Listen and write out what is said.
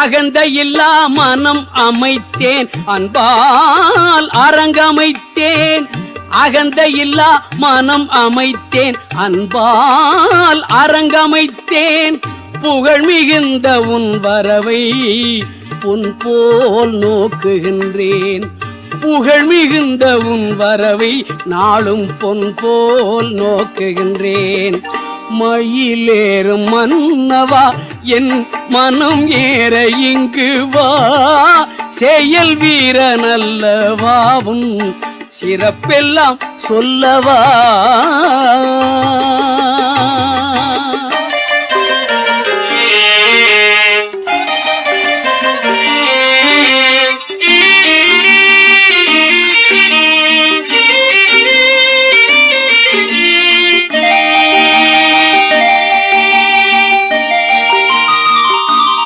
அகந்த இல்லா மனம் அமைத்தேன் அன்பால் அரங்கமைத்தேன். அகந்த இல்லா மனம் அமைத்தேன் அன்பால் அரங்கமைத்தேன். புகழ் மிகுந்த உன் வரவை பொன் போல் நோக்குகின்றேன். புகழ் மிகுந்த உன் வரவை நாளும் பொன் போல் நோக்குகின்றேன். மயிலேறும் மன்னவா என் மனம் ஏற இங்கு வா. செயல் வீரனல்லவா உன் சிறப்பெல்லாம் சொல்லவா.